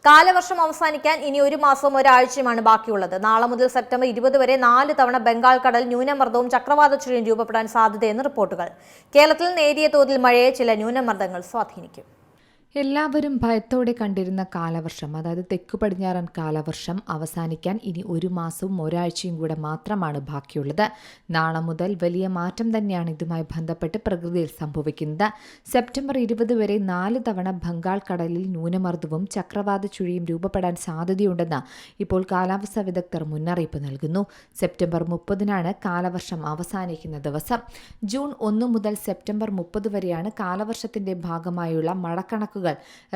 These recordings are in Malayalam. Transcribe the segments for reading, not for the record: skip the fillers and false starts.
കാലവർഷം അവസാനിക്കാൻ ഇനി ഒരു മാസവും ഒരാഴ്ചയുമാണ് ബാക്കിയുള്ളത്. നാളെ മുതൽ സെപ്റ്റംബർ 20 വരെ 4 തവണ ബംഗാൾ കടൽ ന്യൂനമർദ്ദവും ചക്രവാത ചുഴിയും രൂപപ്പെടാൻ സാധ്യതയെന്ന് റിപ്പോർട്ടുകൾ. കേരളത്തിൽ നേരിയ തോതിൽ മഴയെ ചില ന്യൂനമർദ്ദങ്ങൾ സ്വാധീനിക്കും. എല്ലാവരും ഭയത്തോടെ കണ്ടിരുന്ന കാലവർഷം, അതായത് തെക്കു പടിഞ്ഞാറൻ കാലവർഷം അവസാനിക്കാൻ ഇനി ഒരു മാസവും ഒരാഴ്ചയും കൂടെ മാത്രമാണ് ബാക്കിയുള്ളത്. നാളെ മുതൽ വലിയ മാറ്റം തന്നെയാണ് ഇതുമായി ബന്ധപ്പെട്ട് പ്രകൃതിയിൽ സംഭവിക്കുന്നത്. സെപ്റ്റംബർ 20 വരെ 4 തവണ ബംഗാൾ കടലിൽ ന്യൂനമർദ്ദവും ചക്രവാത ചുഴിയും രൂപപ്പെടാൻ സാധ്യതയുണ്ടെന്ന് ഇപ്പോൾ കാലാവസ്ഥാ വിദഗ്ധർ മുന്നറിയിപ്പ് നൽകുന്നു. സെപ്റ്റംബർ 30-നാണ് കാലവർഷം അവസാനിക്കുന്ന ദിവസം. ജൂൺ 1 മുതൽ സെപ്റ്റംബർ 30 വരെയാണ് കാലവർഷത്തിന്റെ ഭാഗമായുള്ള മഴക്കണക്കുകൾ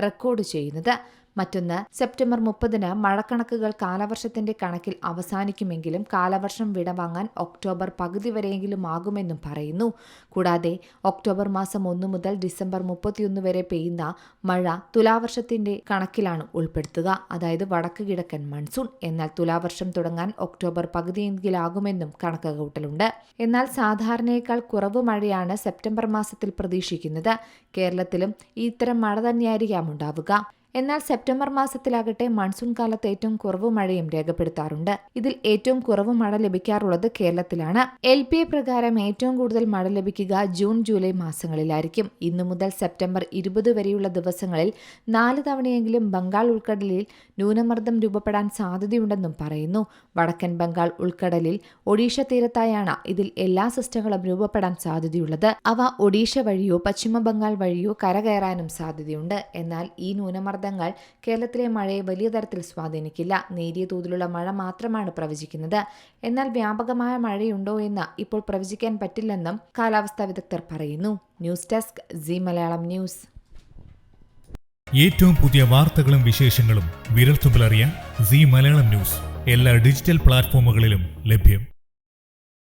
റെക്കോർഡ് ചെയ്യുന്നത്. മറ്റൊന്ന്, സെപ്റ്റംബർ 30-ന് മഴക്കണക്കുകൾ കാലവർഷത്തിന്റെ കണക്കിൽ അവസാനിക്കുമെങ്കിലും കാലവർഷം വിടവാങ്ങാൻ ഒക്ടോബർ പകുതി വരെയെങ്കിലും ആകുമെന്നും പറയുന്നു. കൂടാതെ ഒക്ടോബർ മാസം 1 മുതൽ ഡിസംബർ 31 വരെ പെയ്യുന്ന മഴ തുലാവർഷത്തിന്റെ കണക്കിലാണ് ഉൾപ്പെടുത്തുക, അതായത് വടക്ക് കിഴക്കൻ മൺസൂൺ. എന്നാൽ തുലാവർഷം തുടങ്ങാൻ ഒക്ടോബർ പകുതിയെങ്കിലാകുമെന്നും കണക്കുകൂട്ടലുണ്ട്. എന്നാൽ സാധാരണയേക്കാൾ കുറവ് മഴയാണ് സെപ്റ്റംബർ മാസത്തിൽ പ്രതീക്ഷിക്കുന്നത്. കേരളത്തിലും ഇത്തരം മഴ തന്നെയായിരിക്കാം ഉണ്ടാവുക. എന്നാൽ സെപ്റ്റംബർ മാസത്തിലാകട്ടെ മൺസൂൺ കാലത്ത് ഏറ്റവും കുറവ് മഴയും രേഖപ്പെടുത്താറുണ്ട്. ഇതിൽ ഏറ്റവും കുറവ് മഴ ലഭിക്കാറുള്ളത് കേരളത്തിലാണ്. LPA പ്രകാരം ഏറ്റവും കൂടുതൽ മഴ ലഭിക്കുക ജൂൺ ജൂലൈ മാസങ്ങളിലായിരിക്കും. ഇന്നു മുതൽ സെപ്റ്റംബർ 20 വരെയുള്ള ദിവസങ്ങളിൽ 4 തവണയെങ്കിലും ബംഗാൾ ഉൾക്കടലിൽ ന്യൂനമർദ്ദം രൂപപ്പെടാൻ സാധ്യതയുണ്ടെന്നും പറയുന്നു. വടക്കൻ ബംഗാൾ ഉൾക്കടലിൽ ഒഡീഷ തീരത്തായാണ് ഇതിൽ എല്ലാ സിസ്റ്റങ്ങളും രൂപപ്പെടാൻ സാധ്യതയുള്ളത്. അവ ഒഡീഷ വഴിയോ പശ്ചിമ ബംഗാൾ വഴിയോ കരകയറാനും സാധ്യതയുണ്ട്. എന്നാൽ ഈ ന്യൂനമർദ്ദങ്ങൾ കേരളത്തിലെ മഴയെ വലിയ തരത്തിൽ സ്വാധീനിക്കില്ല. നേരിയ തോതിലുള്ള മഴ മാത്രമാണ് പ്രവചിക്കുന്നത്. എന്നാൽ വ്യാപകമായ മഴയുണ്ടോ എന്ന് ഇപ്പോൾ പ്രവചിക്കാൻ പറ്റില്ലെന്നും കാലാവസ്ഥാ വിദഗ്ധർ പറയുന്നു. News desk Zee Malayalam news. ഏറ്റവും പുതിയ വാർത്തകളും വിശേഷങ്ങളും വിരൽത്തുമ്പിലറിയാൻ സീ മലയാളം ന്യൂസ് എല്ലാ ഡിജിറ്റൽ പ്ലാറ്റ്ഫോമുകളിലും ലഭ്യം.